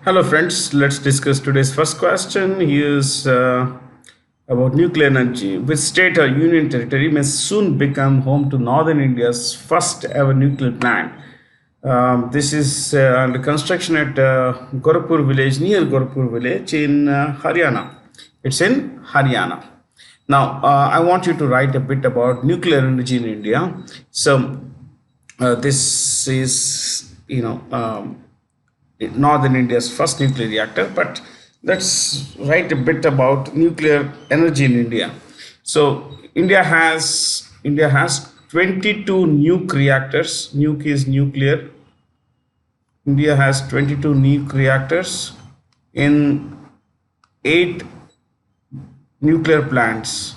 Hello, friends. Let's discuss today's first question. Here's about nuclear energy. Which state or union territory may soon become home to northern India's first ever nuclear plant? This is under construction at Gorakhpur village, near Gorakhpur village in Haryana. It's in Haryana. Now, I want you to write a bit about nuclear energy in India. So, this is, northern India's first nuclear reactor. But let's write a bit about nuclear energy in India. So India has 22 nuke reactors. Nuke is nuclear. India has 22 nuke reactors in 8 nuclear plants.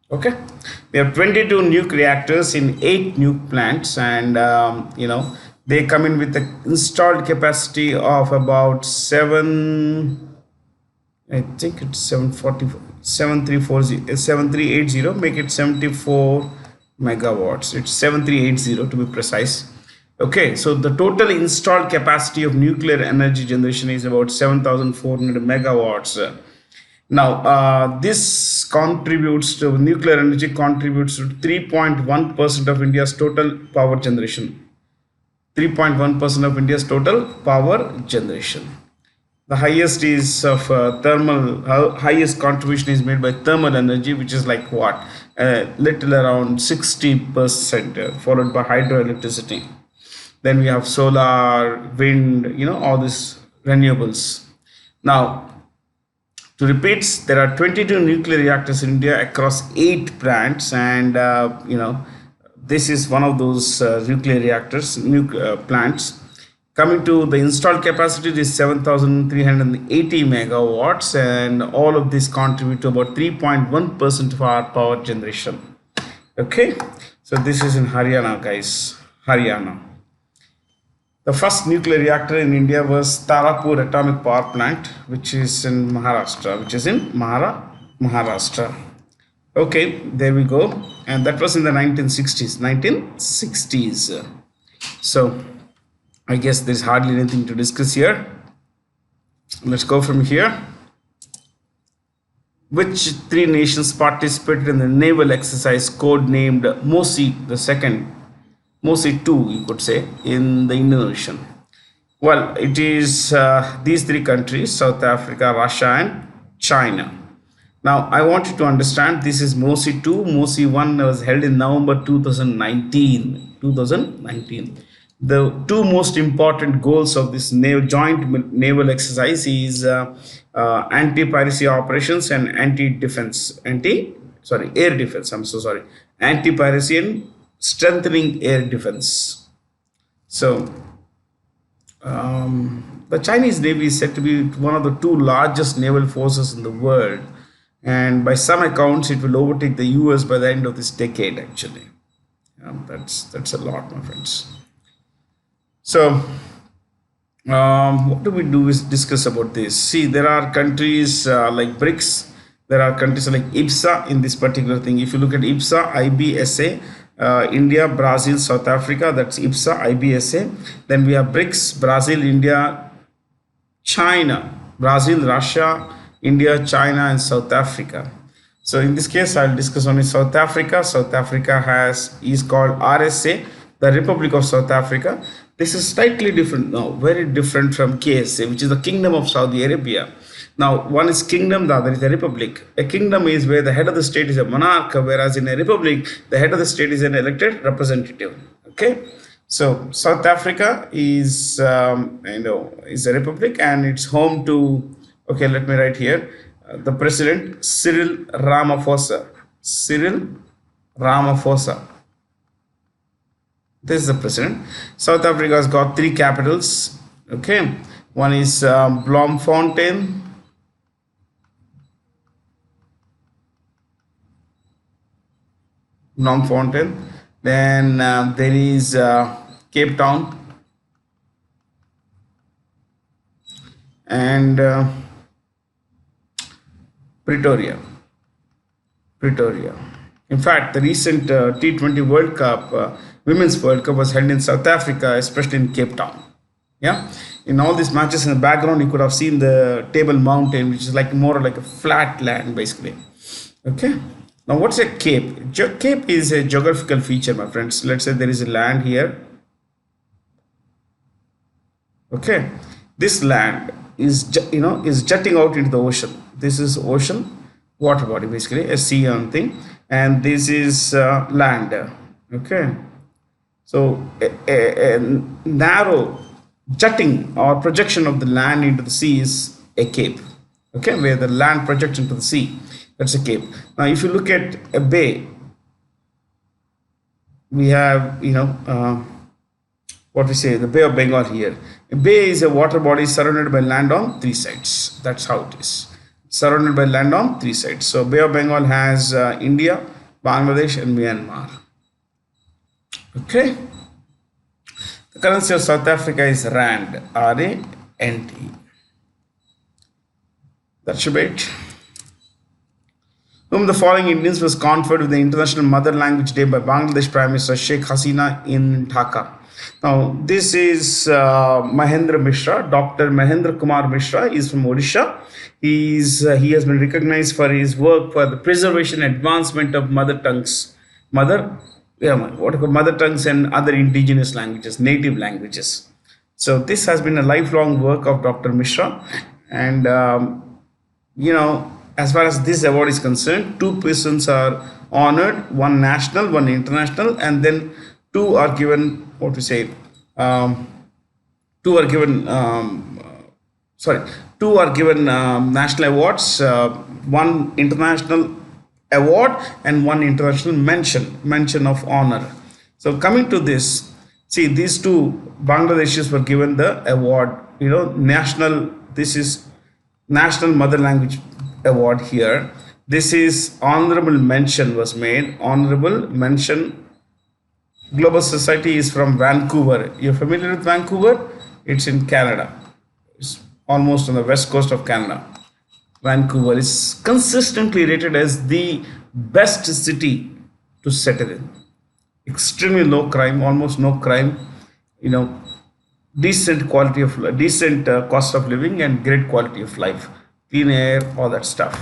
Okay, we have 22 nuke reactors in 8 nuke plants, and they come in with the installed capacity of about 7. I think it's 740, 7340, 7380. Make it 74 megawatts. It's 7380 to be precise. Okay, so the total installed capacity of nuclear energy generation is about 7,400 megawatts. Now, this contributes to nuclear energy contributes to 3.1% of India's total power generation. 3.1% of India's total power generation. The highest is of highest contribution is made by thermal energy, which is like what? Little around 60%, followed by hydroelectricity. Then we have solar, wind, all these renewables. Now, to repeat, there are 22 nuclear reactors in India across 8 plants, and this is one of those nuclear reactors, plants. Coming to the installed capacity, it is 7,380 megawatts, and all of this contribute to about 3.1% of our power generation. Okay, so this is in Haryana, guys. Haryana. The first nuclear reactor in India was Tarapur Atomic Power Plant, which is in Maharashtra, Maharashtra. Okay, there we go. And that was in the 1960s. 1960s. So, I guess there's hardly anything to discuss here. Let's go from here. Which 3 nations participated in the naval exercise codenamed MOSI II? MOSI 2, you could say, in the Indian Ocean. Well, it is these 3 countries: South Africa, Russia, and China. Now, I want you to understand this is MOSI 2. MOSI 1 was held in November 2019. The 2 most important goals of this joint naval exercise is anti-piracy operations and air defense. I'm so sorry. Anti-piracy and strengthening air defense. So, the Chinese Navy is said to be one of the 2 largest naval forces in the world, and by some accounts, it will overtake the US by the end of this decade. Actually, that's a lot, my friends. So, what do we do is discuss about this. See, there are countries like BRICS. There are countries like IBSA in this particular thing. If you look at IBSA, IBSA, India, Brazil, South Africa, that's IBSA, IBSA. Then we have BRICS, Brazil, India, China, Brazil, Russia, India, China, and South Africa. So in this case, I'll discuss only South Africa. South Africa is called RSA, the Republic of South Africa. This is slightly different now, very different from KSA, which is the Kingdom of Saudi Arabia. Now, one is kingdom, the other is a republic. A kingdom is where the head of the state is a monarch, whereas in a republic, the head of the state is an elected representative. Okay, so South Africa is is a republic, and it's home to. Okay, let me write here. The president Cyril Ramaphosa. Cyril Ramaphosa. This is the president. South Africa has got 3 capitals. Okay, one is Bloemfontein. Then there is Cape Town, and Pretoria. In fact, the recent T20 World Cup Women's World Cup was held in South Africa, especially in Cape Town. Yeah, in all these matches in the background, you could have seen the Table Mountain, which is like more like a flat land basically. Okay. Now, what's a cape? Cape is a geographical feature, my friends. Let's say there is a land here. Okay, this land is is jutting out into the ocean. This is ocean, water body basically, a sea and thing, and this is land. Okay, so a narrow jutting or projection of the land into the sea is a cape. Okay, where the land projects into the sea, that's a cape. Now if you look at a bay, we have what we say, the Bay of Bengal here. A bay is a water body surrounded by land on three sides. That's how it is, surrounded by land on three sides. So Bay of Bengal has India, Bangladesh and Myanmar. Okay, the currency of South Africa is rand, RAND. That should be it. Whom the following Indians was conferred with the International Mother Language Day by Bangladesh Prime Minister Sheikh Hasina in Dhaka. Now, this is Mahendra Mishra. Dr. Mahendra Kumar Mishra is from Odisha. He has been recognized for his work for the preservation and advancement of mother tongues, mother tongues and other indigenous languages, native languages. So this has been a lifelong work of Dr. Mishra, and as far as this award is concerned, two persons are honored, one national, one international, and then two are given, two are given national awards, one international award and one international mention of honor. So coming to this, see, these two Bangladeshis were given the award, national, this is National Mother Language Award here. This is honorable mention was made, honorable mention. Global Society is from Vancouver. You're familiar with Vancouver? It's in Canada. It's almost on the west coast of Canada. Vancouver is consistently rated as the best city to settle in. Extremely low crime, almost no crime, decent quality of decent cost of living and great quality of life, clean air, all that stuff.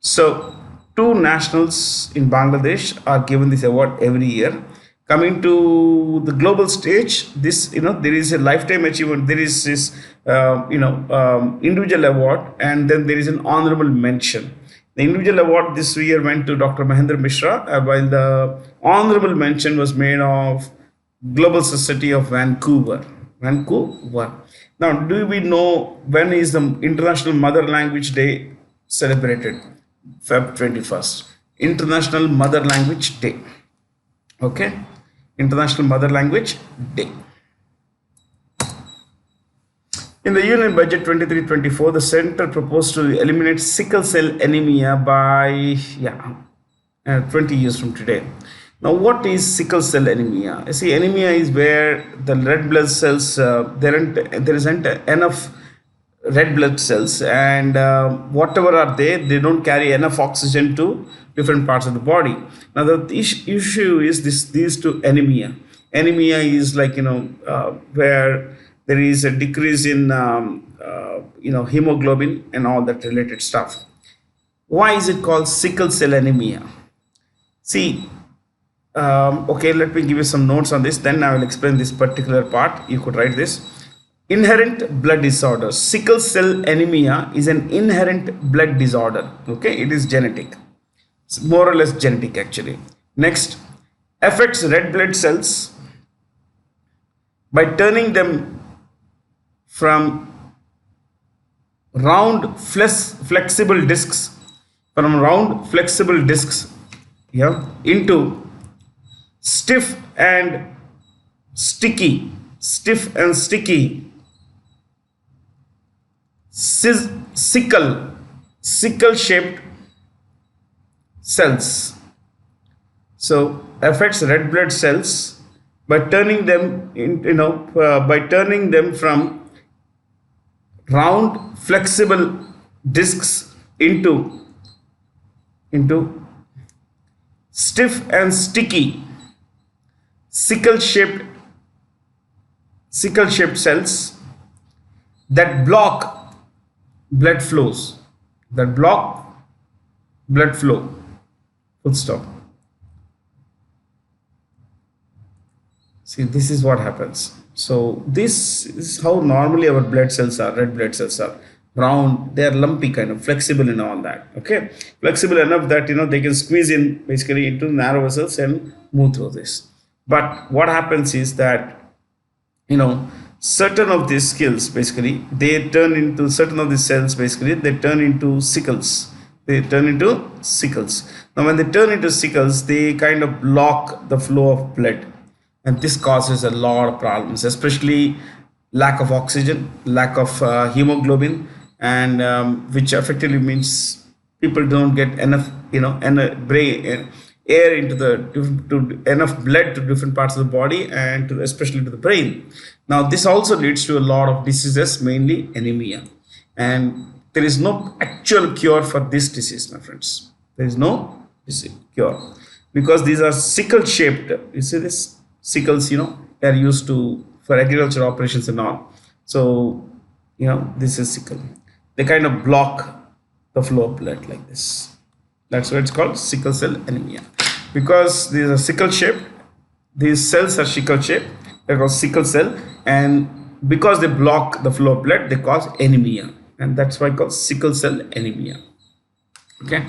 So two nationals in Bangladesh are given this award every year. Coming to the global stage, this there is a lifetime achievement. There is this individual award, and then there is an honorable mention. The individual award this year went to Dr. Mahendra Mishra, while the honorable mention was made of Global Society of Vancouver. Vancouver. Now, do we know when is the International Mother Language Day celebrated? Feb 21st. International Mother Language Day. Okay. International Mother Language Day. In the Union Budget 23-24, the center proposed to eliminate sickle cell anemia by 20 years from today. Now, what is sickle cell anemia? You see, anemia is where the red blood cells, there isn't enough red blood cells, and whatever are there, they don't carry enough oxygen to different parts of the body. Now, the issue is these two anemia. Anemia is like, where there is a decrease in, hemoglobin and all that related stuff. Why is it called sickle cell anemia? See, okay, let me give you some notes on this, then I will explain this particular part. You could write this. Inherent blood disorder. Sickle cell anemia is an inherent blood disorder. Okay, it is genetic. It's more or less genetic actually. Next, affects red blood cells by turning them from round flexible discs into stiff and sticky sickle shaped cells. So affects red blood cells by turning them from round flexible discs into stiff and sticky sickle shaped cells that block blood flows, that block blood flow. Full stop. See, this is what happens. So this is how normally our blood cells are. Red blood cells are round. They are lumpy, kind of flexible and all that. Okay, flexible enough that they can squeeze in basically into narrow vessels and move through this. But what happens is that certain of these skills basically they turn into certain of these cells basically they turn into sickles. Now when they turn into sickles, they kind of block the flow of blood, and this causes a lot of problems, especially lack of oxygen, lack of hemoglobin, and which effectively means people don't get enough brain air into the to enough blood to different parts of the body, and especially to the brain. Now this also leads to a lot of diseases, mainly anemia, and there is no actual cure for this disease, my friends. There is no cure, because these are sickle shaped. You see this sickles, they are used to for agriculture operations and all. So this is sickle. They kind of block the flow of blood like this. That's why it's called sickle cell anemia. Because these are sickle shaped, these cells are sickle shaped, they're called sickle cell, and because they block the flow of blood, they cause anemia, and that's why it's called sickle cell anemia. Okay,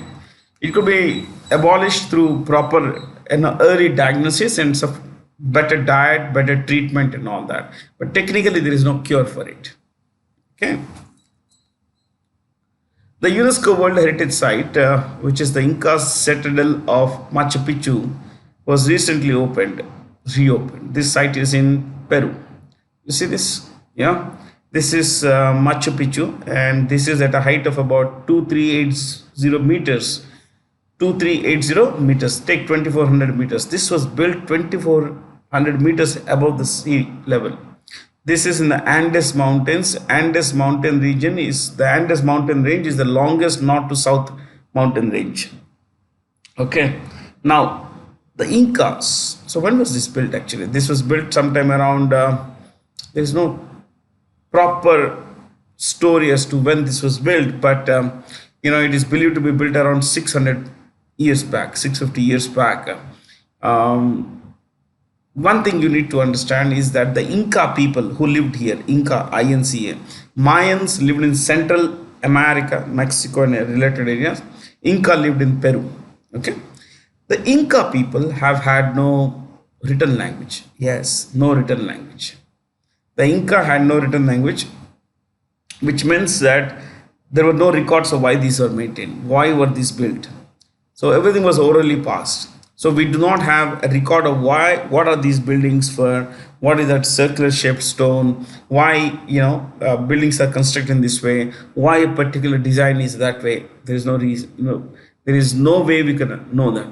it could be abolished through proper early diagnosis and some better diet, better treatment, and all that. But technically, there is no cure for it. Okay. The UNESCO World Heritage Site, which is the Inca citadel of Machu Picchu, was recently reopened. This site is in Peru. You see this? Yeah. This is Machu Picchu, and this is at a height of about 2380 meters. 2380 meters. Take 2400 meters. This was built 2400 meters above the sea level. This is in the Andes Mountains. The Andes Mountain range is the longest north to south mountain range. Okay. Now, the Incas. So when was this built actually? This was built sometime around, there is no proper story as to when this was built, but it is believed to be built around 600 years back, 650 years back. One thing you need to understand is that the Inca people who lived here, Inca, INCA, Mayans lived in Central America, Mexico, and related areas. Inca lived in Peru. Okay, the Inca people have had no written language. Yes, no written language. The Inca had no written language, which means that there were no records of why these were maintained, why were these built. So everything was orally passed. So we do not have a record of what are these buildings for, what is that circular shaped stone, why buildings are constructed in this way, why a particular design is that way. There is no reason, there is no way we can know that.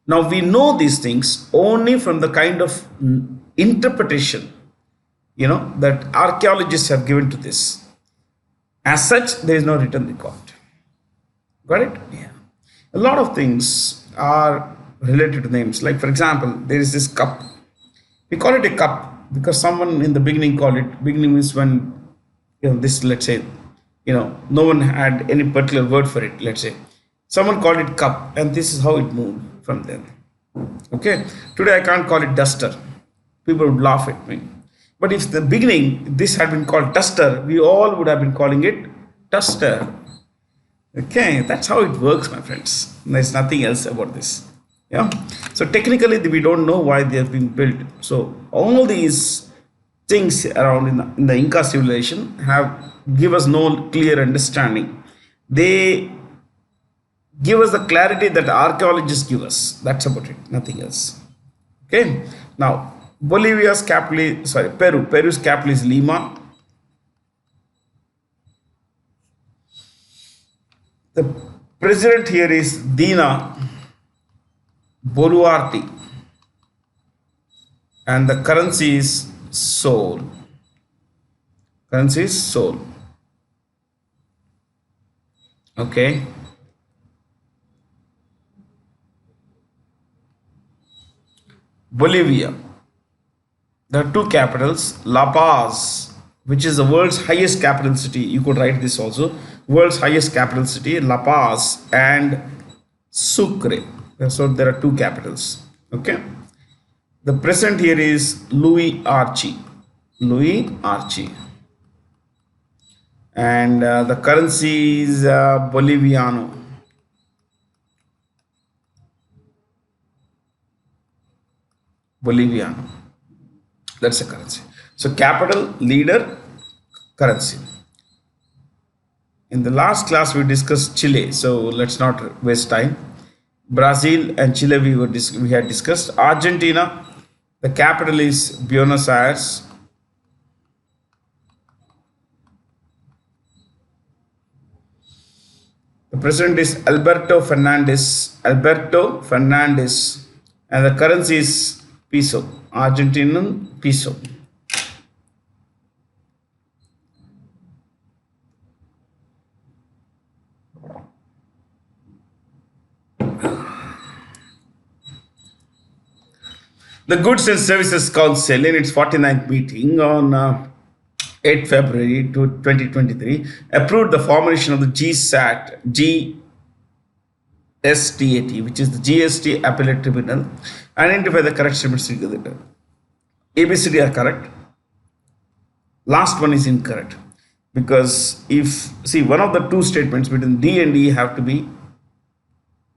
Now we know these things only from the kind of interpretation that archaeologists have given to this. As such, there is no written record. Got it? Yeah. A lot of things are related to names. Like for example, there is this cup. We call it a cup because someone in the beginning called it. Beginning is when this, let's say, no one had any particular word for it. Let's say someone called it cup, and this is how it moved from then. Okay. Today I can't call it duster. People would laugh at me. But if the beginning this had been called duster, we all would have been calling it duster. Okay, that's how it works, my friends. There's nothing else about this. Yeah. So technically, we don't know why they have been built. So all these things around in the Inca civilization give us no clear understanding. They give us the clarity that archaeologists give us. That's about it. Nothing else. Okay. Now, Peru's capital is Lima. The president here is Dina Boluarte, and the currency is Sol. Okay. Bolivia. There are two capitals, La Paz, which is the world's highest capital city. You could write this also. World's highest capital city, La Paz, and Sucre. So there are two capitals. Okay. The president here is Louis Archie. Louis Archie. And the currency is Boliviano. Boliviano. That's the currency. So capital, leader, currency. In the last class we discussed Chile, so let's not waste time. Brazil and Chile we had discussed. Argentina, the capital is Buenos Aires. The president is Alberto Fernandez. Alberto Fernandez, and the currency is peso, Argentinian peso. The Goods and Services Council, in its 49th meeting on 8 February 2023, approved the formation of the GSTAT, which is the GST Appellate Tribunal, identify the correct statements. ABCD are correct. Last one is incorrect. Because see, one of the two statements between D and E have to be,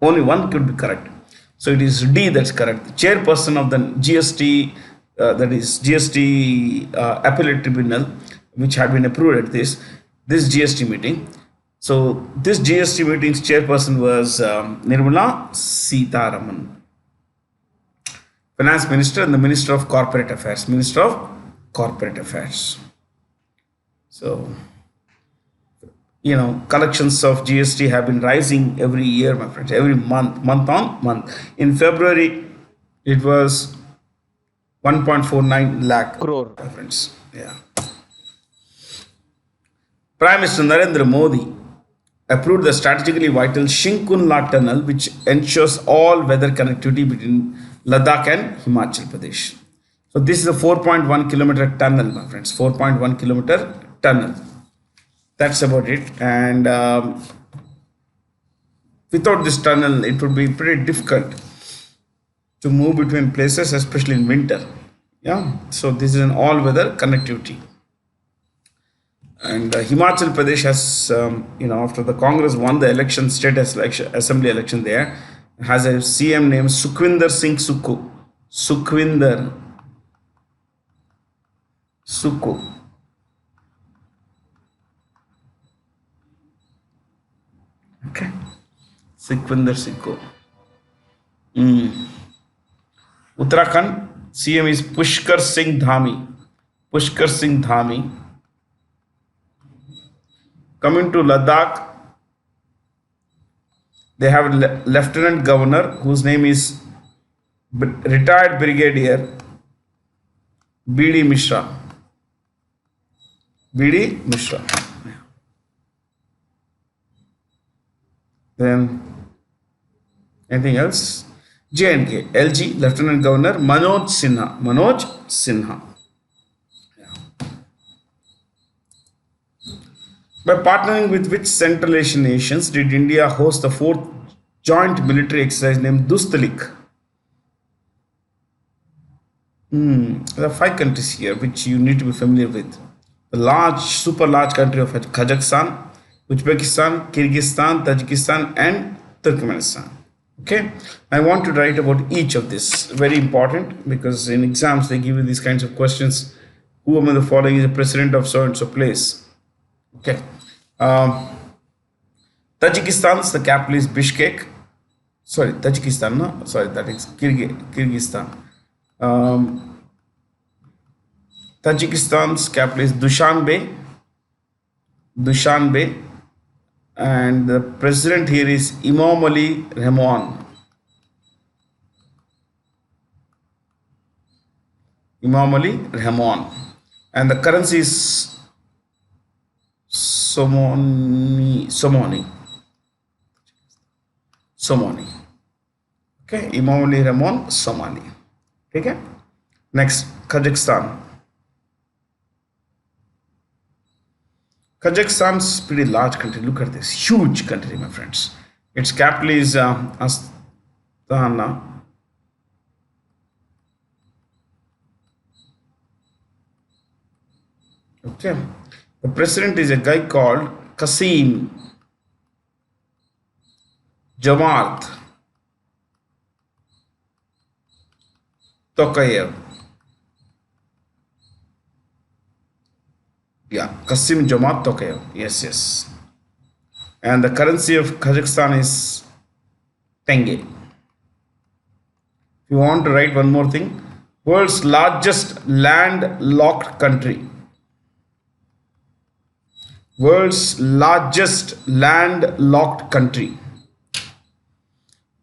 only one could be correct. So it is D that's correct. The chairperson of the GST, that is GST Appellate Tribunal, which had been approved at this GST meeting. So this GST meeting's chairperson was Nirmala Sitharaman, Finance Minister, and the Minister of Corporate Affairs. Minister of Corporate Affairs. So, collections of GST have been rising every year, my friends, every month on month. In February, it was 1.49 lakh crore, my friends. Yeah. Prime Minister Narendra Modi approved the strategically vital Shinkunla Tunnel, which ensures all-weather connectivity between Ladakh and Himachal Pradesh. So this is a 4.1 kilometer tunnel, my friends. 4.1 kilometer tunnel. That's about it. And without this tunnel, it would be pretty difficult to move between places, especially in winter. Yeah. So this is an all-weather connectivity. And Himachal Pradesh has, after the Congress won the election, state assembly election there, has a CM named Sukhwinder Singh Sukhu. Sukhwinder Sukhu. Okay. Sukhwinder Sukhu. Uttarakhand, CM is Pushkar Singh Dhami. Pushkar Singh Dhami. Coming to Ladakh, they have a Lieutenant Governor whose name is retired Brigadier B.D. Mishra. B.D. Mishra. Then, anything else? J&K, LG, Lieutenant Governor Manoj Sinha. Manoj Sinha. By partnering with which Central Asian nations did India host the fourth joint military exercise named Dustalik? There are 5 countries here which you need to be familiar with. The super large country of Kazakhstan, Uzbekistan, Kyrgyzstan, Tajikistan, and Turkmenistan. Okay, I want to write about each of this. Very important, because in exams they give you these kinds of questions. Who among the following is the president of so and so place? Okay. Tajikistan's the capital is Bishkek. Sorry, Tajikistan, no? Sorry, that is Kyrgyzstan. Tajikistan's capital is Dushanbe. Dushanbe. And the president here is Imamali Rahman. Imamali Rahman. And the currency is Somoni. Okay, Imamali Rahman, Somali. Okay. Next, Kazakhstan. Kazakhstan is pretty large country. Look at this huge country, my friends. Its capital is Astana. Okay, the president is a guy called Kasim Jomart Tokayev. Yeah, Kasim Jomart Tokayev. Yes, yes. And the currency of Kazakhstan is tenge. If you want to write one more thing, world's largest landlocked country. World's largest landlocked country.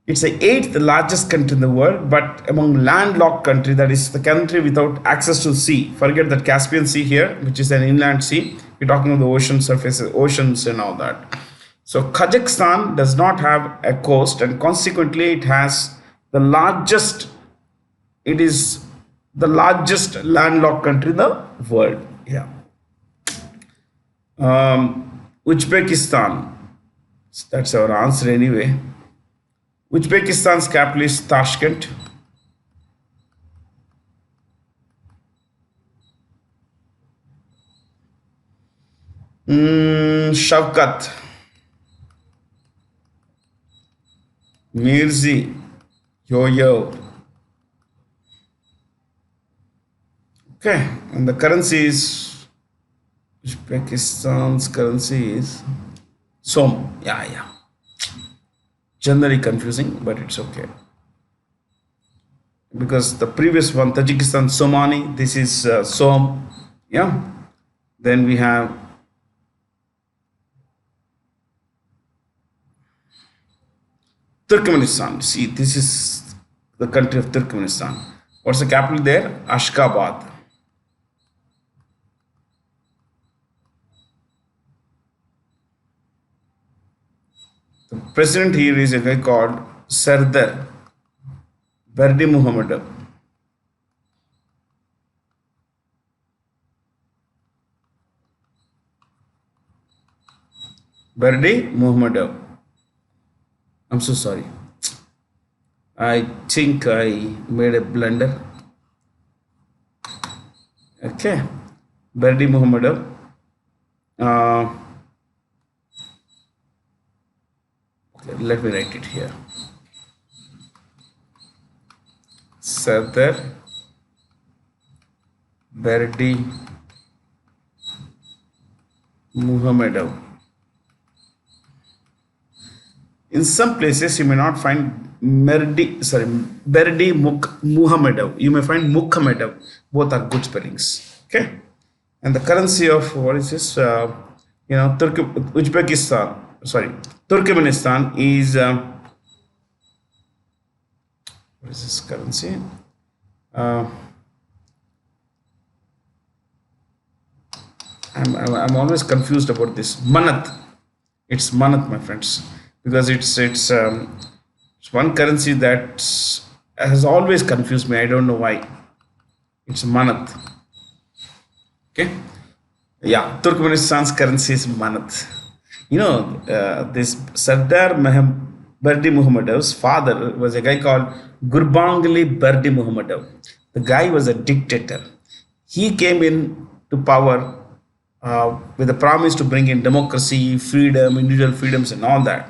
It's the eighth largest country in the world, but among landlocked country, that is the country without access to sea. Forget that Caspian Sea here, which is an inland sea. We're talking about the ocean surfaces, oceans and all that. So Kazakhstan does not have a coast, and consequently it has the largest, it is the largest landlocked country in the world. Yeah. Uzbekistan. That's our answer anyway. Uzbekistan's capital is Tashkent. Shavkat Mirzi Yo. Okay, and the currency is Uzbekistan's currency is Som. Yeah. Generally confusing, but it's okay. Because the previous one, Tajikistan Somani, this is Som. Yeah. Then we have Turkmenistan. See, this is the country of Turkmenistan. What's the capital there? Ashgabat. The president here is a guy called Sardar Berdi Muhammadov. Berdi Muhammadov. I'm so sorry. I think I made a blunder. Okay. Berdi Muhammadov. Let me write it here. Sardar Berdi Muhammadov. In some places you may not find Berdi Muhammadov. You may find Muhammadov. Both are good spellings. Okay. And the currency of what is this? Turkmenistan is what is this currency? I'm always confused about this manat. It's manat, my friends, because it's one currency that has always confused me. I don't know why. It's manat. Okay. Yeah, Turkmenistan's currency is manat. This Sardar Berdi Muhammadov's father was a guy called Gurbanguly Berdi Muhammadov. The guy was a dictator. He came in to power with a promise to bring in democracy, freedom, individual freedoms, and all that.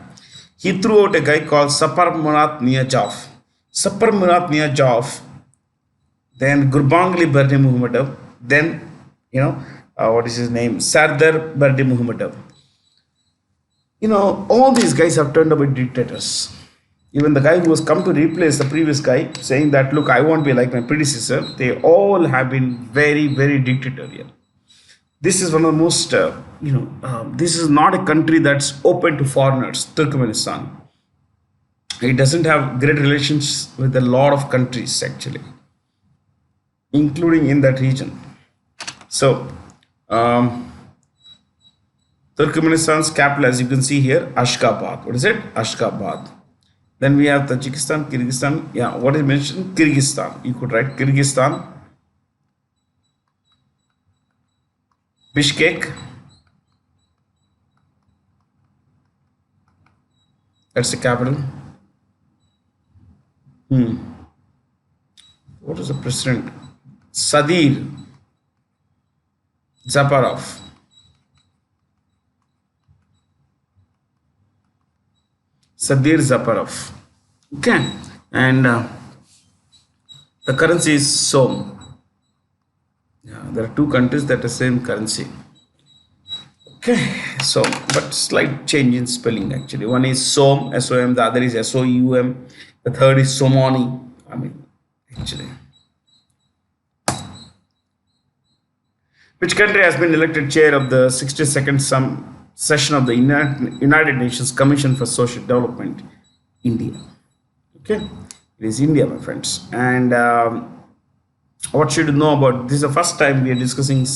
He threw out a guy called Sapar Murat Niyazov. Sapar Murat Niyazov, then Gurbanguly Berdi Muhammadov, then what is his name? Sardar Berdi Muhammadov. All these guys have turned out to be dictators. Even the guy who has come to replace the previous guy, saying that, look, I won't be like my predecessor, they all have been very, very dictatorial. This is one of the most, this is not a country that's open to foreigners, Turkmenistan. It doesn't have great relations with a lot of countries, actually, including in that region. So, Turkmenistan's capital, as you can see here, Ashgabat. What is it? Ashgabat. Then we have Tajikistan, Kyrgyzstan. Yeah, what is mentioned? Kyrgyzstan. You could write Kyrgyzstan. Bishkek, that's the capital. What is the president? Sadir Zaparov. Sadir Zaparov. Okay, and the currency is Som. Yeah, there are two countries that are same currency. Okay, so but slight change in spelling actually. One is Som, S-O-M, the other is S-O-U-M, the third is Somoni. I mean, actually. Which country has been elected chair of the 62nd session of the United Nations Commission for Social Development? India. Okay, it is India, my friends. And what should you know about this? Is the first time we are discussing,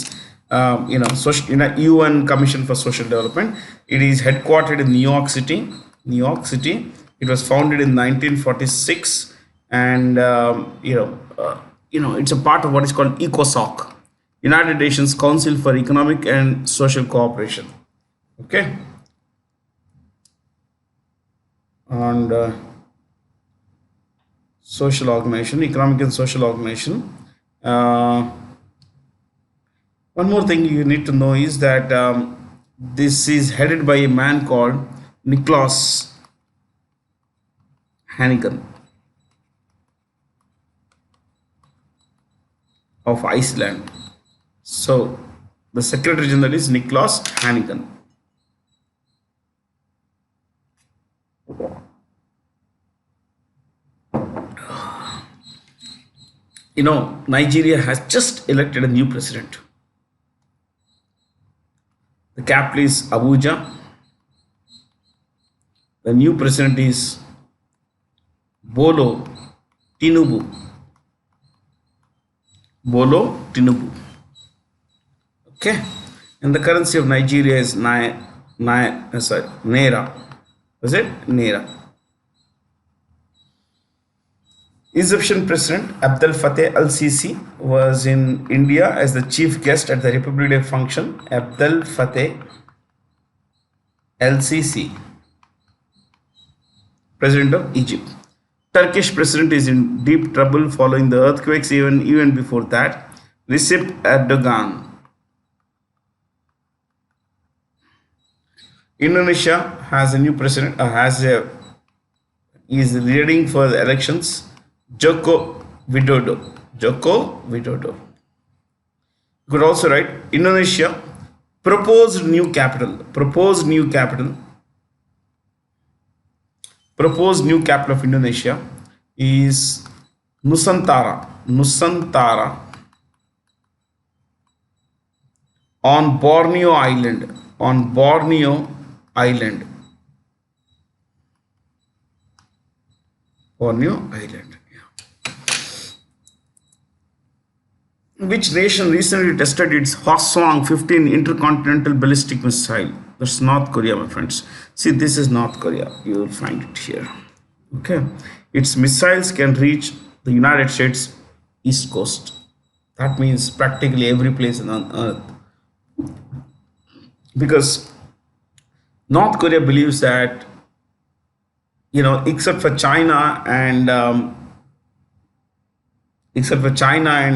UN Commission for Social Development. It is headquartered in New York City. New York City. It was founded in 1946, and it's a part of what is called ECOSOC, United Nations Council for Economic and Social Cooperation. Okay, and social organization, economic and social organization. One more thing you need to know is that this is headed by a man called Niklas Hannigan of Iceland. So the Secretary General is Niklas Hannigan. Nigeria has just elected a new president. The capital is Abuja. The new president is Bolo Tinubu. Bolo Tinubu. Okay, and the currency of Nigeria is Naira. Was it Naira? Egyptian President Abdel Fattah al-Sisi was in India as the chief guest at the Republic Day function. Abdel Fattah al-Sisi, President of Egypt. Turkish president is in deep trouble following the earthquakes. Even before that, Recep Erdogan. Indonesia has a new president. Is leading for the elections. Joko Widodo. Joko Widodo. You could also write Indonesia proposed new capital. Proposed new capital. Proposed new capital of Indonesia is Nusantara. Nusantara on Borneo Island. On Borneo Island. Borneo Island. Which nation recently tested its Hwasong 15 intercontinental ballistic missile? That's North Korea, my friends. See, this is North Korea. You will find it here. Okay. Its missiles can reach the United States East Coast. That means practically every place on Earth. Because North Korea believes that, except for China and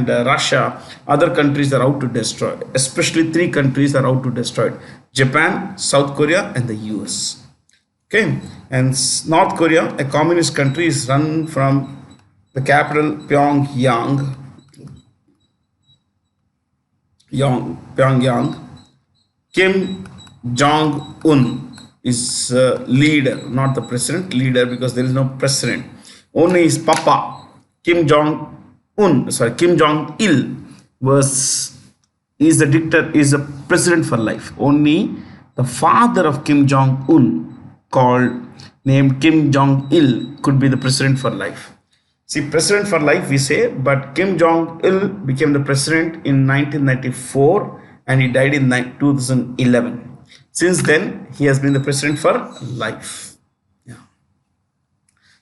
Russia, other countries are out to destroy. Especially three countries are out to destroy: Japan, South Korea, and the US. Okay, and North Korea, a communist country, is run from the capital Pyongyang. Kim Jong-un is leader, not the president. Leader, because there is no president. Only his papa, Kim Jong-il is the president for life. Only the father of Kim Jong-un, named Kim Jong-il, could be the president for life. See, president for life we say, but Kim Jong-il became the president in 1994 and he died in 2011. Since then, he has been the president for life. Yeah.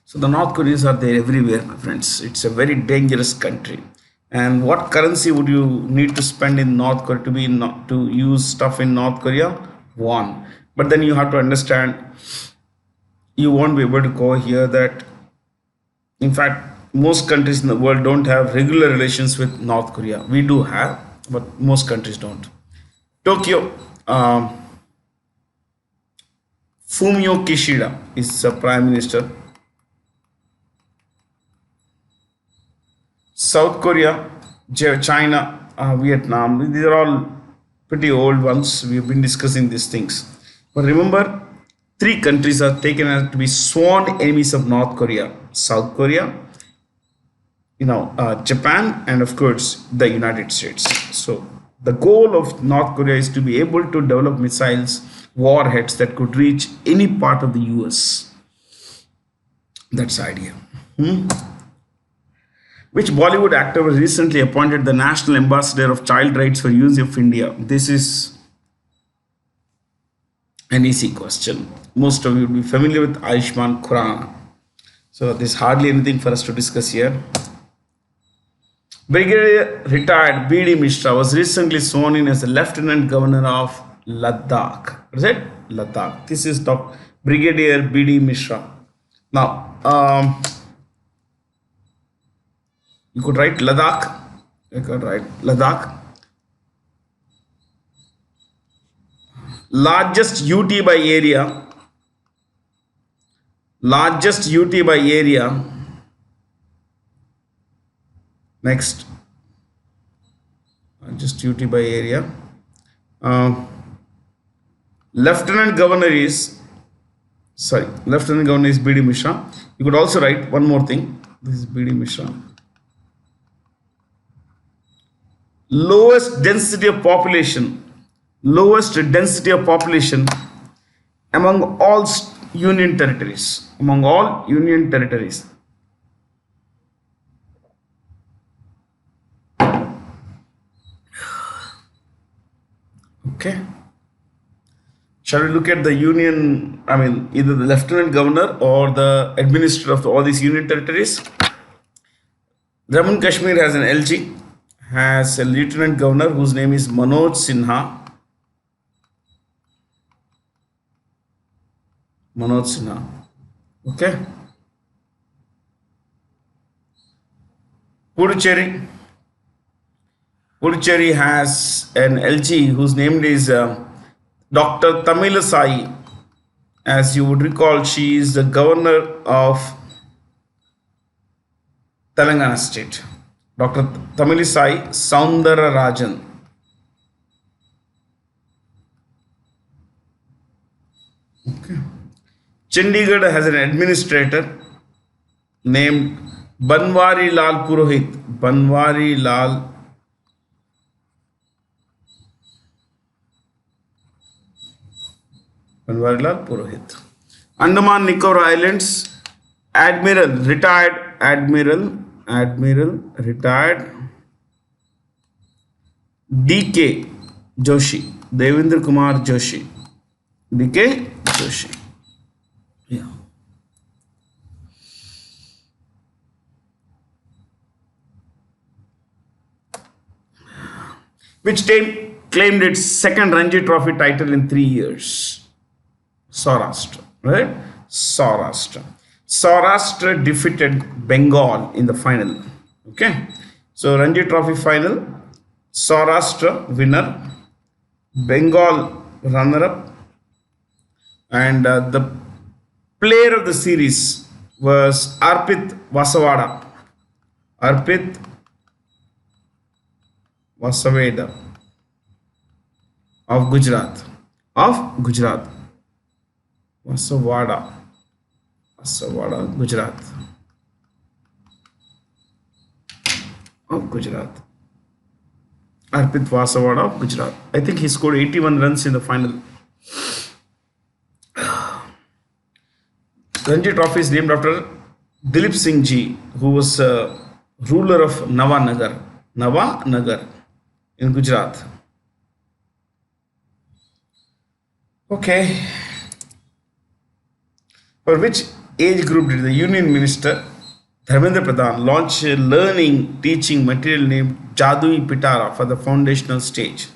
So the North Koreans are there everywhere, my friends. It's a very dangerous country. And what currency would you need to spend in North Korea to be not to use stuff in North Korea? Won. But then you have to understand, you won't be able to go here that in fact most countries in the world don't have regular relations with North Korea. We do have, but most countries don't. Tokyo, Fumio Kishida is the prime minister. South Korea, China, Vietnam, these are all pretty old ones. We've been discussing these things. But remember, three countries are taken as to be sworn enemies of North Korea: South Korea, Japan, and of course the United States. So the goal of North Korea is to be able to develop missiles, warheads that could reach any part of the US. That's the idea. Which Bollywood actor was recently appointed the National Ambassador of Child Rights for UNICEF India? This is an easy question. Most of you will be familiar with Ayushman Khurrana. So there's hardly anything for us to discuss here. Brigadier retired B.D. Mishra was recently sworn in as the Lieutenant Governor of Ladakh. What is it? Ladakh. This is Dr. Brigadier B.D. Mishra. Now, you could write Ladakh. You could write Ladakh. Largest UT by area. Largest UT by area. Next. Largest UT by area. Lieutenant Governor is B.D. Mishra. You could also write one more thing. This is B.D. Mishra. Lowest density of population among all union territories. Okay. Shall we look at the union? I mean, either the lieutenant governor or the administrator of all these union territories. Jammu and Kashmir has an LG, has a lieutenant governor whose name is Manoj Sinha. Okay. Puducherry has an LG whose name is Dr. Tamilisai. As you would recall, she is the governor of Telangana state. Dr. Tamilisai Soundararajan. Okay. Chandigarh has an administrator named Banwari Lal Purohit. Banwari Lal Purohit. Andaman Nicobar Islands, retired Admiral D.K. Joshi, Devendra Kumar Joshi. D.K. Joshi. Yeah. Which team claimed its second Ranji Trophy title in 3 years? Saurashtra, right? Saurashtra defeated Bengal in the final. Okay. So Ranji Trophy final, Saurashtra winner, Bengal runner-up, and the player of the series was Arpit Vasavada. Arpit Vasavada of Gujarat. Vasavada, Gujarat. Of Gujarat. Arpit Vasavada of Gujarat. I think he scored 81 runs in the final. Ranji Trophy is named after Dilip Singh Ji, who was ruler of Navanagar in Gujarat. Okay. For which age group did the Union Minister Dharmendra Pradhan launched a learning teaching material named Jadui Pitara for the foundational stage.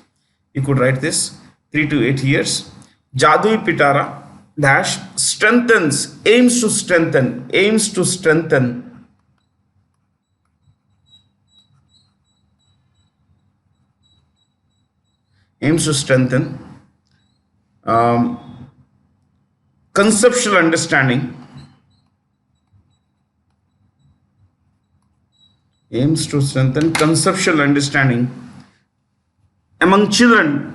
You could write this 3 to 8 years. Jadui Pitara dash strengthens, aims to strengthen aims to strengthen um, conceptual understanding, aims to strengthen conceptual understanding among children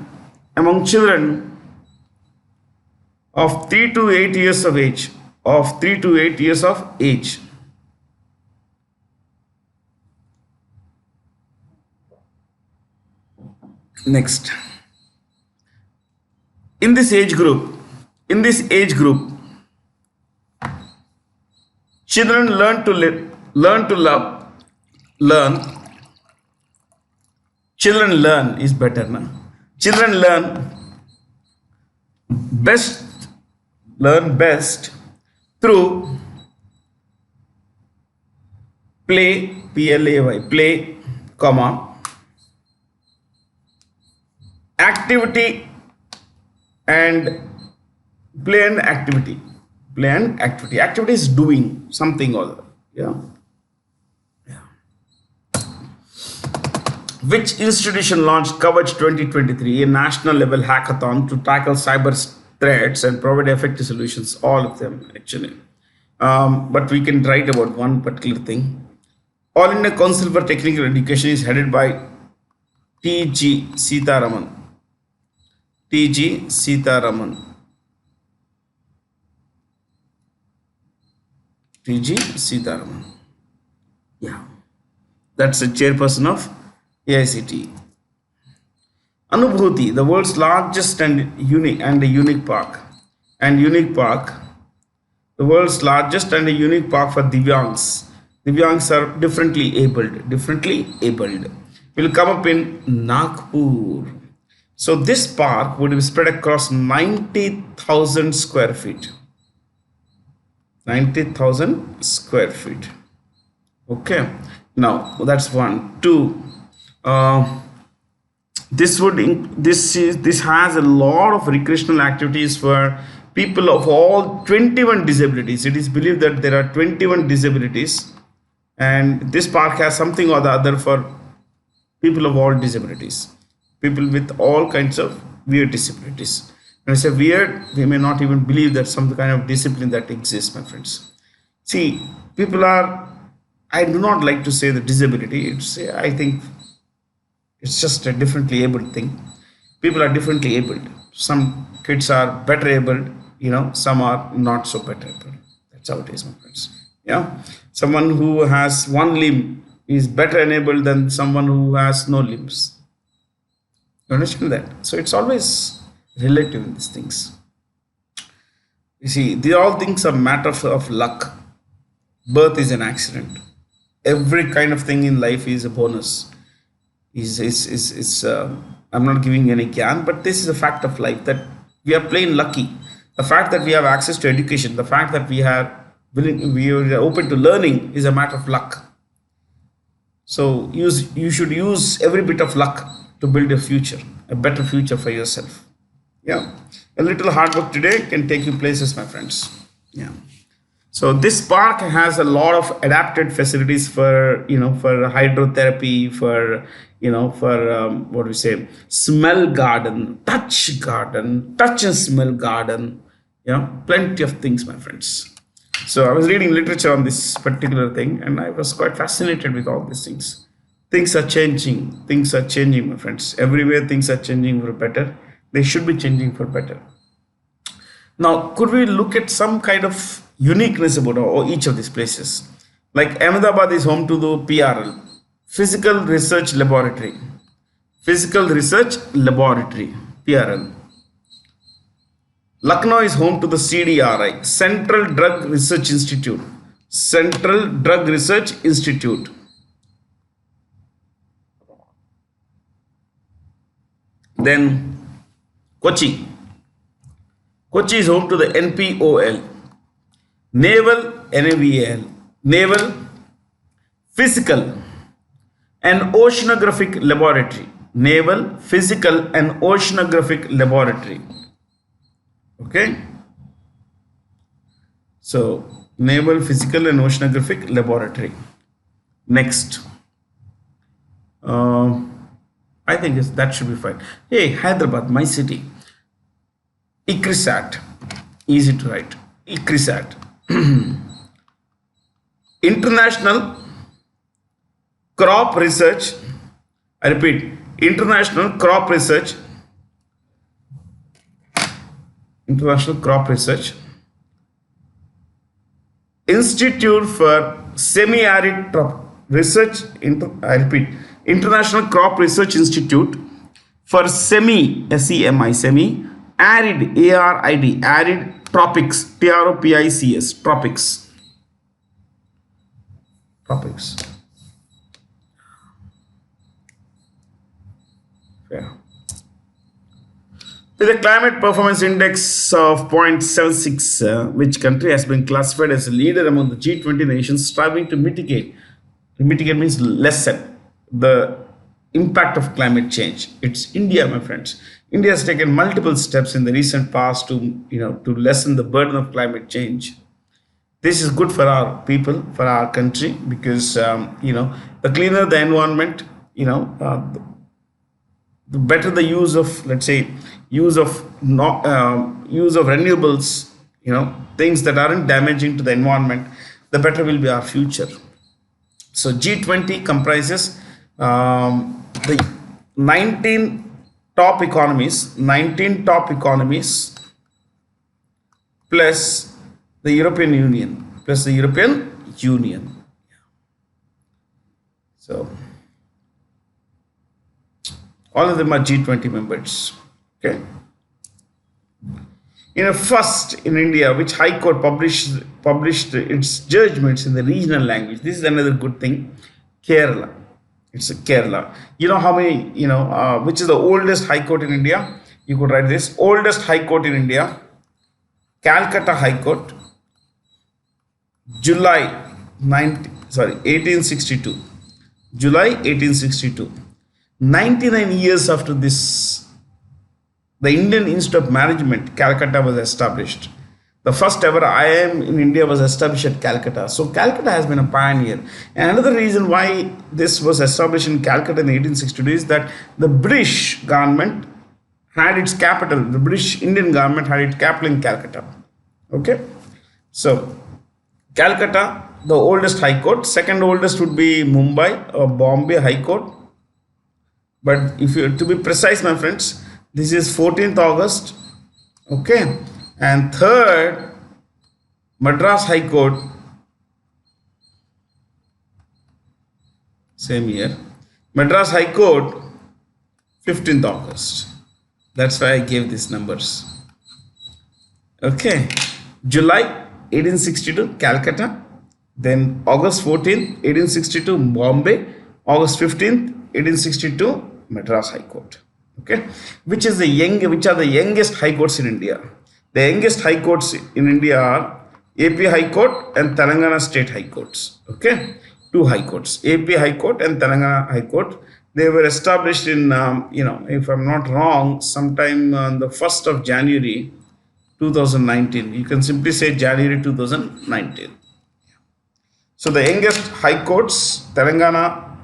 of 3 to 8 years of age, Next, in this age group, children learn to love, learn. Children learn is better, na? Children best learn best through play, play, comma, activity and play and activity. Activity is doing something or other. Yeah. Which institution launched Kavach 2023, a national level hackathon to tackle cyber threats and provide effective solutions? All of them, actually. But we can write about one particular thing. All India Council for Technical Education is headed by T.G. Sitaraman. T.G. Sitaraman. T.G. Sitaraman. Yeah. That's the chairperson of AICTE. Anubhuti, the world's largest and unique park. The world's largest and a unique park for Divyangs. Divyangs are differently abled. Will come up in Nagpur. So this park would be spread across 90,000 square feet. 90,000 square feet. Okay. Now that's one. Two. This has a lot of recreational activities for people of all 21 disabilities. It is believed that there are 21 disabilities, and this park has something or the other for people of all disabilities, people with all kinds of weird disabilities. When I say weird, we may not even believe that some kind of discipline that exists, my friends. See, I do not like to say the disability. I think it's just a differently abled thing. People are differently abled. Some kids are better abled, some are not so better abled. That's how it is, my friends. Yeah. Someone who has one limb is better enabled than someone who has no limbs. You understand that? So it's always relative in these things. You see, these all things are matters of luck. Birth is an accident. Every kind of thing in life is a bonus. I'm not giving any gyan, but this is a fact of life that we are plain lucky. The fact that we have access to education, the fact that we are open to learning is a matter of luck. So you should use every bit of luck to build a future, a better future for yourself. Yeah, a little hard work today can take you places, my friends. Yeah. So this park has a lot of adapted facilities for hydrotherapy, for smell garden, touch and smell garden. Plenty of things, my friends. So I was reading literature on this particular thing, and I was quite fascinated with all these things. Things are changing, my friends. Everywhere things are changing for better. They should be changing for better. Now, could we look at some kind of uniqueness about each of these places? Like Ahmedabad is home to the PRL, Physical Research Laboratory, PRL. Lucknow is home to the CDRI, Central Drug Research Institute. Then Kochi is home to the NPOL, Naval Physical and Oceanographic Laboratory. Naval Physical and Oceanographic Laboratory. Okay, so Naval Physical and Oceanographic Laboratory. Next, uh, I think that should be fine. Hey, Hyderabad, my city. ICRISAT, easy to write. ICRISAT, International Crop Research. I repeat, International Crop Research. International Crop Research Institute for Semi-Arid Research. I repeat, International Crop Research Institute for SEMI, Semi-Arid, ARID, Arid Tropics, TROPICS, Tropics. Tropics. Yeah. With a climate performance index of 0.76, which country has been classified as a leader among the G20 nations striving to mitigate. Mitigate means lessen the impact of climate change. It's India, my friends. India has taken multiple steps in the recent past to, to lessen the burden of climate change. This is good for our people, for our country, because the cleaner the environment, the better the use of, let's say, use of renewables, things that aren't damaging to the environment, the better will be our future. So G20 comprises the 19 top economies plus the European Union. So all of them are G20 members. Okay. First in India, which High Court published its judgments in the regional language. This is another good thing. Kerala. It's a Kerala. You know how many, which is the oldest High Court in India? You could write this. Oldest High Court in India, Calcutta High Court, July 1862. July 1862. 99 years after this, the Indian Institute of Management, Calcutta, was established. The first ever IIM in India was established at Calcutta. So Calcutta has been a pioneer. And another reason why this was established in Calcutta in 1862 is that the British government had its capital, the British Indian government had its capital in Calcutta. Okay. So Calcutta, the oldest High Court. Second oldest would be Mumbai or Bombay High Court. But if you to be precise, my friends, this is 14th August. Okay. And third, Madras High Court, same year. Madras High Court, 15th August. That's why I gave these numbers. Okay. July 1862, Calcutta. Then August 14th, 1862, Bombay. August 15th, 1862, Madras High Court. Okay. Which are the youngest high courts in India? The youngest high courts in India are AP High Court and Telangana State High Courts. Okay. Two high courts, AP High Court and Telangana High Court. They were established in, if I'm not wrong, sometime on the 1st of January 2019. You can simply say January 2019. So the youngest high courts, Telangana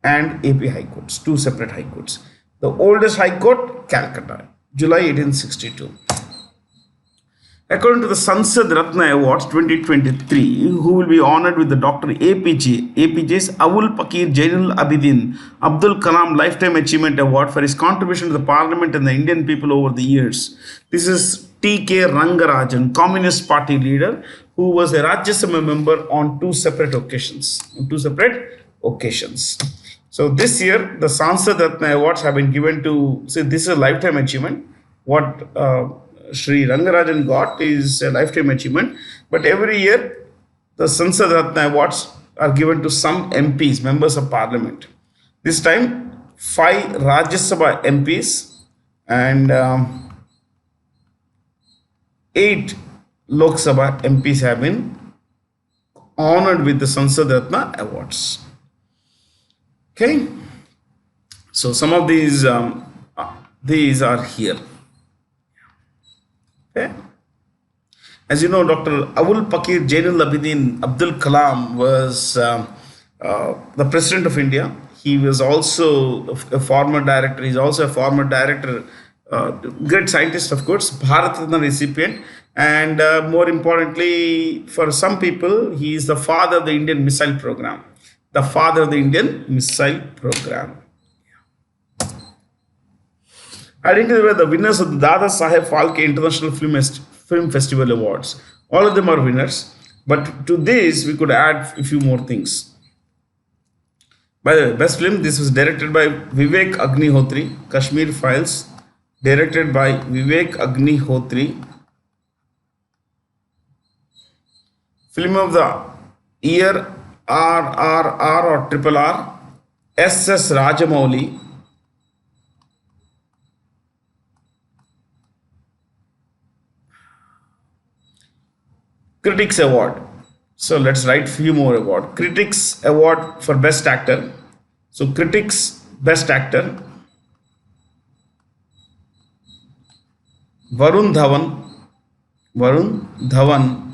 and AP High Courts, two separate high courts. The oldest High Court, Calcutta, July 1862. According to the Sansad Ratna Awards 2023, who will be honored with the Dr. APJ's Awul Pakir Jainul Abidin Abdul Kalam Lifetime Achievement Award for his contribution to the Parliament and the Indian people over the years. This is T.K. Rangarajan, Communist Party leader, who was a Rajya Sabha member on two separate occasions. So this year, the Sansad Ratna Awards have been given to, say, this is a lifetime achievement. What Sri Rangarajan got is a lifetime achievement. But every year, the Sansad Ratna Awards are given to some MPs, members of parliament. This time, 5 Rajya Sabha MPs and 8 Lok Sabha MPs have been honored with the Sansad Ratna Awards. Okay, so some of these are here. Okay, as you know, Dr. Awul Pakir Jainul Abidin Abdul Kalam was the president of India. He was also a former director. He's also a former director, great scientist, of course, Bharat Ratna recipient, and more importantly, for some people, he is the father of the Indian missile program. The father of the Indian missile program. Identify were the winners of the Dada Saheb Phalke International Film Festival Awards. All of them are winners, but to this we could add a few more things. By the way, best film, this was directed by Vivek Agnihotri, Kashmir Files, directed by Vivek Agnihotri. Film of the year, RRR or Triple R, SS Rajamouli. Critics Award. So let's write few more award. Critics Award for Best Actor. So Critics Best Actor. Varun Dhawan. Varun Dhawan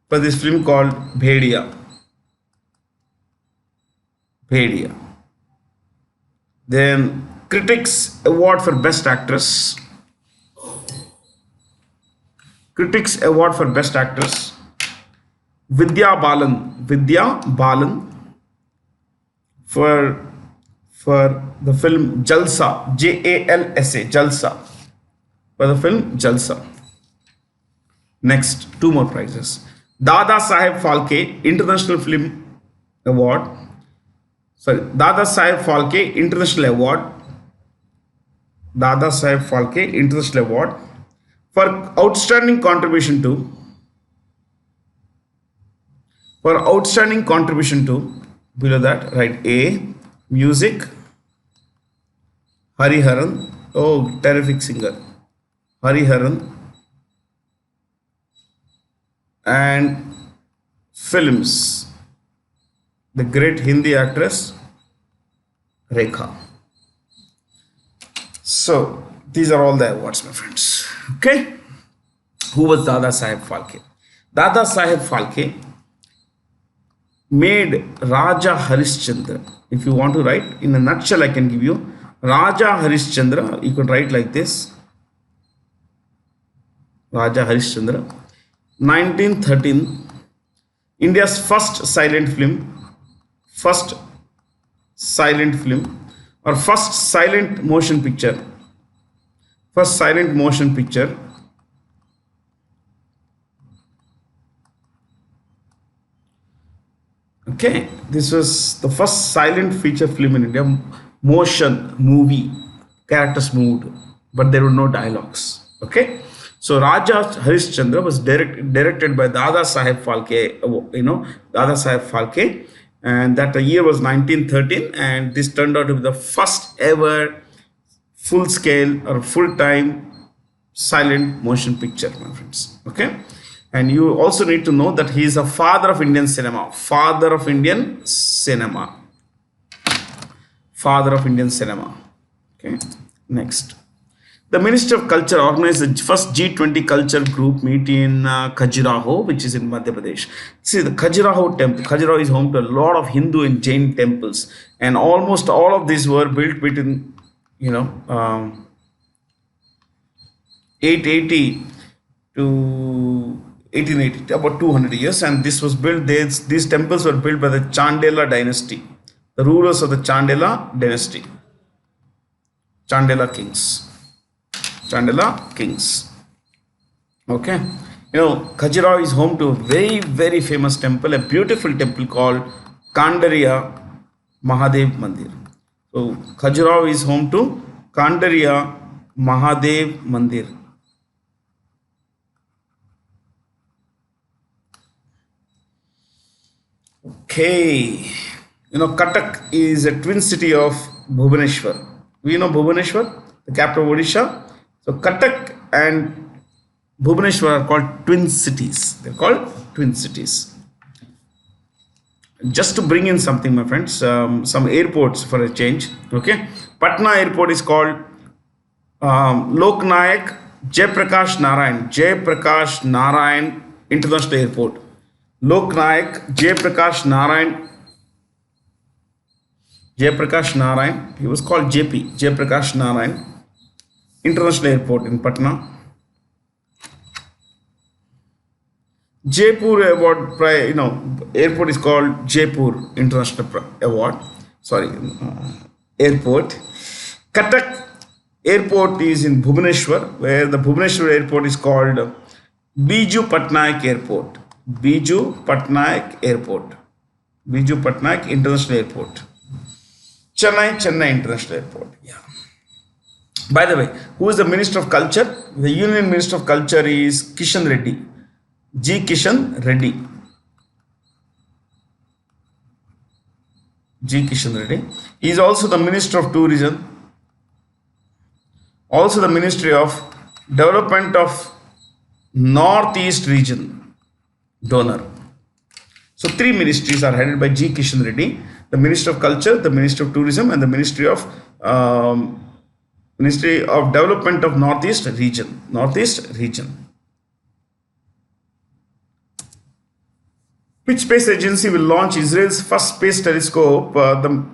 for this film called Bhedia. Bhedia. Then Critics Award for Best Actress. Critics Award for Best Actress. Vidya Balan. Vidya Balan for the film Jalsa. Jalsa. Jalsa. For the film Jalsa. Next, two more prizes. Dada Saheb Phalke International Film Award. Sorry, Dada Saheb Phalke International Award. Dada Saheb Phalke International Award for outstanding contribution to below that write A, music, Hariharan, oh terrific singer, Hariharan, and films, the great Hindi actress Rekha. So these are all the awards, my friends. Okay, who was Dada Saheb Phalke? Dada Saheb Phalke made Raja Harishchandra. If you want to write in a nutshell, I can give you Raja Harishchandra. You could write like this: Raja Harishchandra, 1913, India's first silent film or first silent motion picture. First silent motion picture. Okay, this was the first silent feature film in India. Motion movie, characters moved, but there were no dialogues. Okay, so Raja Harishchandra was directed by Dada Saheb Phalke. Dada Saheb Phalke, and that year was 1913, and this turned out to be the first ever full scale or full time silent motion picture, my friends. Okay, and you also need to know that he is a father of Indian cinema. Father of Indian cinema. Father of Indian cinema. Okay, next. The Ministry of Culture organized the first G20 culture group meet in Khajuraho, which is in Madhya Pradesh. See, the Khajuraho temple. Khajuraho is home to a lot of Hindu and Jain temples, and almost all of these were built between 880 to 1880, about 200 years, and this was built. These temples were built by the Chandela dynasty, the rulers of the Chandela dynasty, Chandela kings. Okay, Khajuraho is home to a very, very famous temple, a beautiful temple called Kandariya Mahadev Mandir. So Khajuraho is home to Kandariya Mahadev Mandir. Okay, Cuttack is a twin city of Bhubaneswar. We know Bhubaneswar, the capital of Odisha. So Cuttack and Bhubaneswar are called twin cities. They're called twin cities. just to bring in something, my friends, some airports for a change. Okay, Patna Airport is called Lok Nayak Jayaprakash Narayan International Airport. Lok Nayak Jayaprakash Narayan. He was called JP Jayaprakash Narayan International Airport in Patna. Jaipur Award, airport is called Jaipur International Award. Sorry, airport. Cuttack Airport is in Bhubaneswar, where the Bhubaneswar Airport is called Biju Patnaik Airport. Biju Patnaik Airport. Biju Patnaik International Airport. Chennai International Airport. Yeah. By the way, who is the Minister of Culture? The Union Minister of Culture is Kishan Reddy. G. Kishan Reddy. G. Kishan Reddy. He is also the Minister of Tourism. Also the Ministry of Development of Northeast Region donor. So three ministries are headed by G. Kishan Reddy: the Minister of Culture, the Ministry of Tourism, and the Ministry of Development of Northeast Region. Northeast Region. Which space agency will launch Israel's first space telescope, the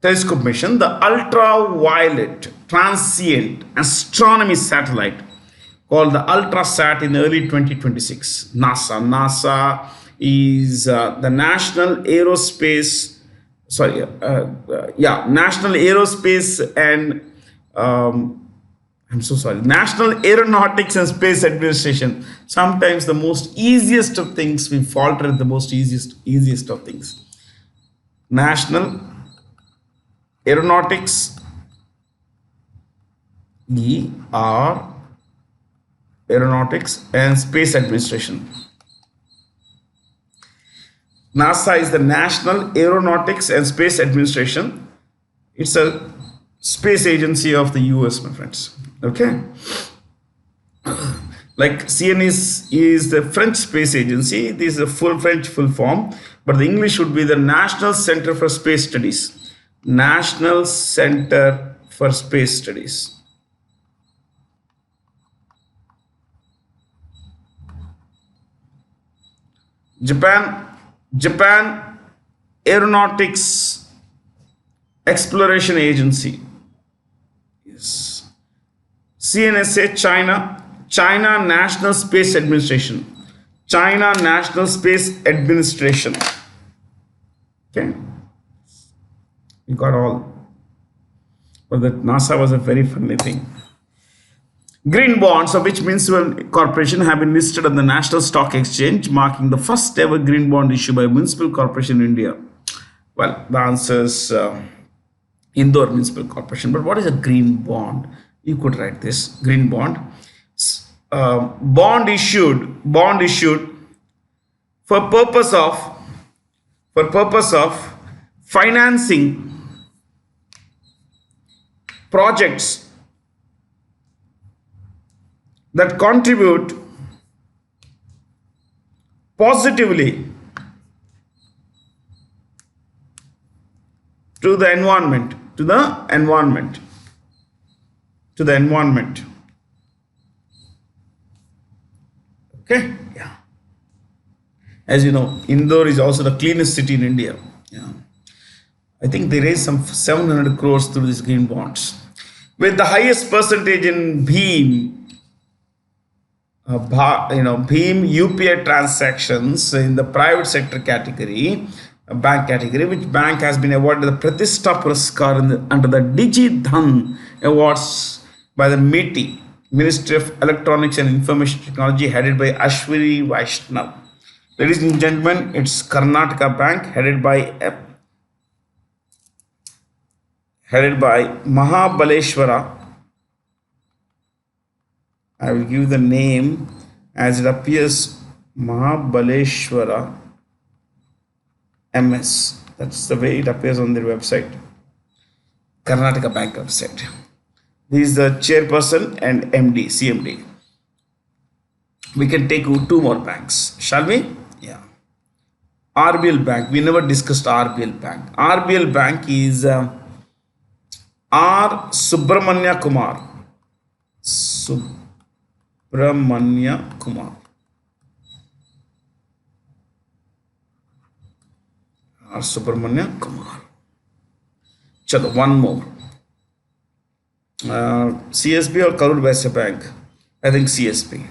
telescope mission, the Ultraviolet Transient Astronomy Satellite, called the UltraSat, in early 2026? NASA. NASA is the National Aerospace, National Aerospace and National Aeronautics and Space Administration. Sometimes the most easiest of things, we falter at the most easiest of things. National Aeronautics, Aeronautics and Space Administration. NASA is the National Aeronautics and Space Administration. It's a space agency of the US, my friends. Okay. Like CNES is the French space agency. This is a French full form, but the English would be the National Center for Space Studies. National Center for Space Studies. Japan Aeronautics Exploration Agency. Yes. CNSA, China National Space Administration. China National Space Administration. Okay. You got all. But that NASA was a very funny thing. Green bonds of which municipal corporation have been listed on the National Stock Exchange, marking the first ever green bond issue by a municipal corporation in India. Well, the answer is Indore Municipal Corporation. But what is a green bond? You could write this: green bond. Bond issued for purpose of financing projects that contribute positively to the environment. Okay, yeah. As you know, Indore is also the cleanest city in India. Yeah. I think they raised some 700 crores through these green bonds, with the highest percentage in BHIM UPI transactions in the private sector category, bank category. Which bank has been awarded the Pratishta Puraskar under the DigiDhan Awards by the MeitY, Ministry of Electronics and Information Technology, headed by Ashwini Vaishnav. Ladies and gentlemen, it's Karnataka Bank, headed by Mahabaleshwara. I will give the name as it appears: Mahabaleshwara MS. That's the way it appears on their website, Karnataka Bank website. He is the chairperson and MD, CMD. We can take two more banks, shall we? Yeah. RBL Bank. We never discussed RBL Bank. RBL Bank is R. Subramanya Kumar. Subramanya Kumar. R. Subramanya Kumar. Chalo, one more. CSB or Karur Vysya Bank? I think CSB.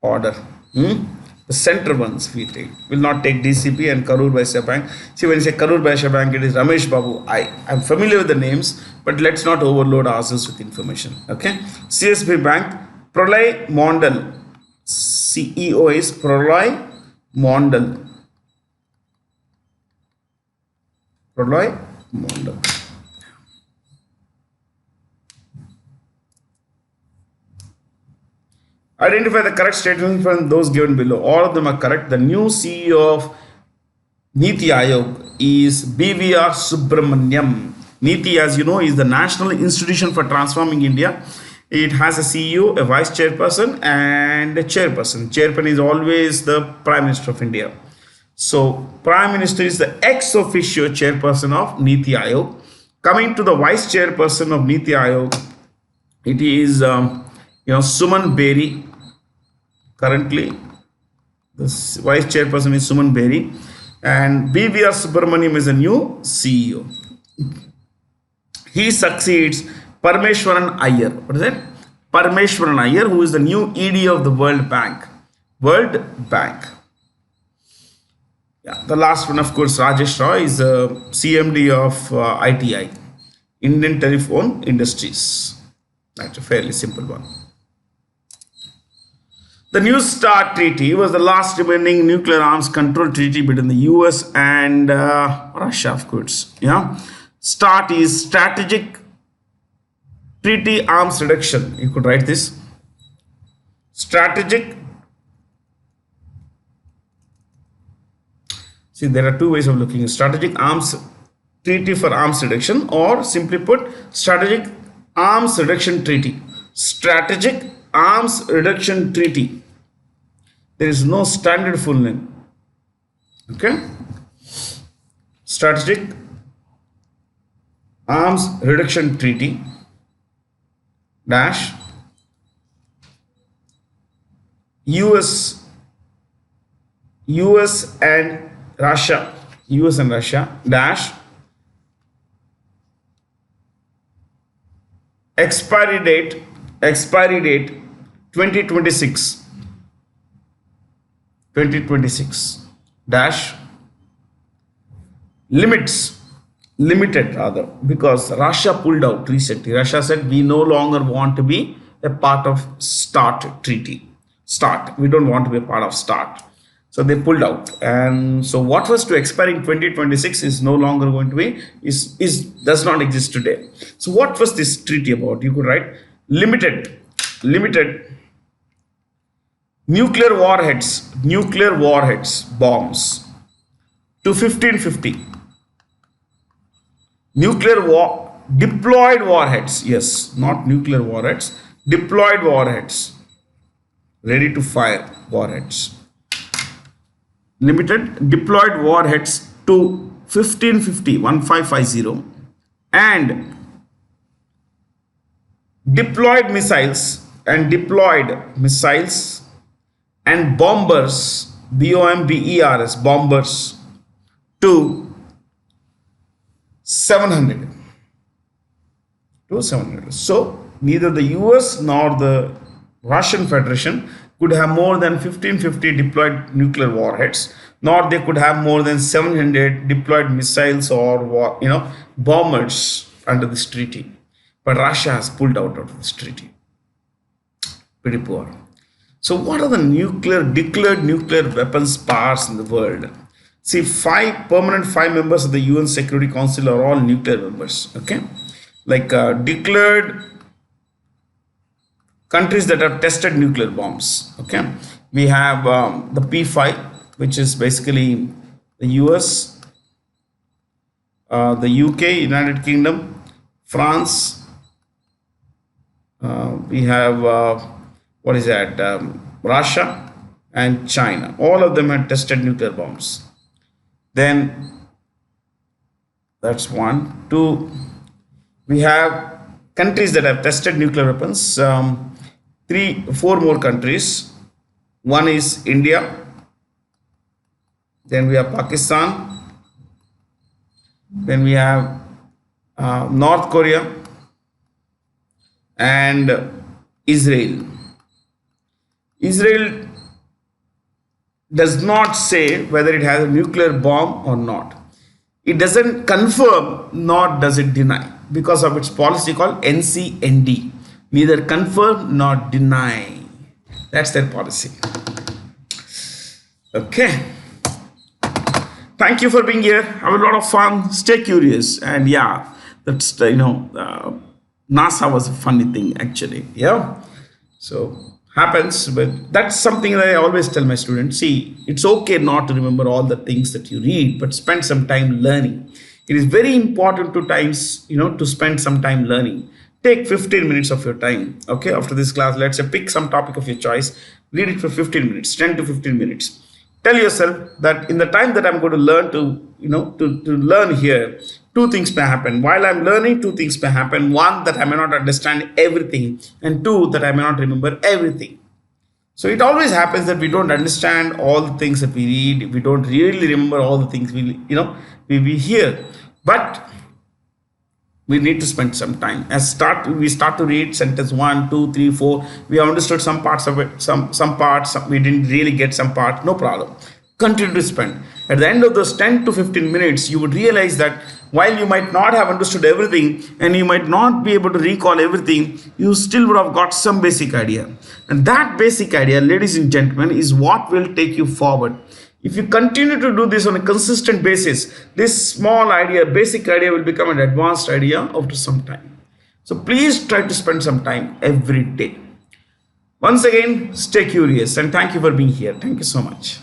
Order. The center ones we take. Will not take DCB and Karur Vysya Bank. See, when you say Karur Vysya Bank, it is Ramesh Babu. I'm familiar with the names, but let's not overload ourselves with information. Okay. CSB Bank, Pralay Mondal. CEO is Pralay Mondal. Pralay Mondal. Identify the correct statement from those given below. All of them are correct. The new CEO of Niti Aayog is BVR Subramaniam. Niti, as you know, is the National Institution for Transforming India. It has a CEO, a vice chairperson, and a chairperson. Chairperson is always the Prime Minister of India. So, Prime Minister is the ex officio chairperson of Niti Aayog. Coming to the vice chairperson of Niti Aayog, it is Suman Beri. Currently, the vice chairperson is Suman Beri, and BVR Subramaniam is a new CEO. He succeeds Parmeshwaran Iyer. What is it? Parmeshwaran Iyer, who is the new ED of the World Bank. World Bank. Yeah, the last one, of course, Rajesh Roy is CMD of ITI, Indian Telephone Industries. That's a fairly simple one. The New START Treaty was the last remaining nuclear arms control treaty between the US and Russia, of course. Yeah, START is Strategic Treaty Arms Reduction. You could write this. Strategic. See, there are two ways of looking at Strategic Arms Treaty for Arms Reduction, or simply put, Strategic Arms Reduction Treaty. Strategic Arms Reduction Treaty. There is no standard full name. Okay? Strategic Arms Reduction Treaty dash US and Russia dash expiry date 2026 dash limited rather, because Russia pulled out recently. Russia said we no longer want to be a part of START treaty. START, we don't want to be a part of START. So they pulled out, and so what was to expire in 2026 is no longer going to be, does not exist today. So what was this treaty about? You could write limited nuclear warheads, bombs to 1550. Deployed warheads, yes, not nuclear warheads, deployed warheads, ready to fire warheads. Limited deployed warheads to 1550, and deployed missiles and bombers, BOMBERS, bombers to 700. So neither the US nor the Russian Federation could have more than 1550 deployed nuclear warheads, nor they could have more than 700 deployed missiles or bombers under this treaty. But Russia has pulled out of this treaty. Pretty poor. So what are the declared nuclear weapons powers in the world? See, five members of the UN Security Council are all nuclear members. Okay, like declared countries that have tested nuclear bombs. Okay, we have the P5, which is basically the US, the UK, United Kingdom, France. We have Russia and China. All of them had tested nuclear bombs. Then that's one. Two, we have countries that have tested nuclear weapons. Three, four more countries. One is India. Then we have Pakistan. Then we have North Korea and Israel. Israel does not say whether it has a nuclear bomb or not. It doesn't confirm nor does it deny because of its policy called NCND. Neither confirm nor deny. That's their policy. Okay. Thank you for being here. Have a lot of fun. Stay curious. And yeah, that's, NASA was a funny thing actually. Yeah. So happens, but that's something that I always tell my students. See, it's okay not to remember all the things that you read, but spend some time learning. It is very important to spend some time learning. Take 15 minutes of your time. Okay, after this class, let's say pick some topic of your choice, read it for 15 minutes, 10 to 15 minutes. Tell yourself that in the time that I'm going to learn to learn here, two things may happen. While I'm learning, two things may happen. One, that I may not understand everything, and two, that I may not remember everything. So it always happens that we don't understand all the things that we read. We don't really remember all the things we hear. But we need to spend some time. We start to read sentence 1, 2, 3, 4. We have understood some parts of it, some parts we didn't really get some part. No problem. Continue to spend. At the end of those 10 to 15 minutes, you would realize that while you might not have understood everything and you might not be able to recall everything, you still would have got some basic idea. And that basic idea, ladies and gentlemen, is what will take you forward. If you continue to do this on a consistent basis, this small idea, basic idea will become an advanced idea after some time. So please try to spend some time every day. Once again, stay curious and thank you for being here. Thank you so much.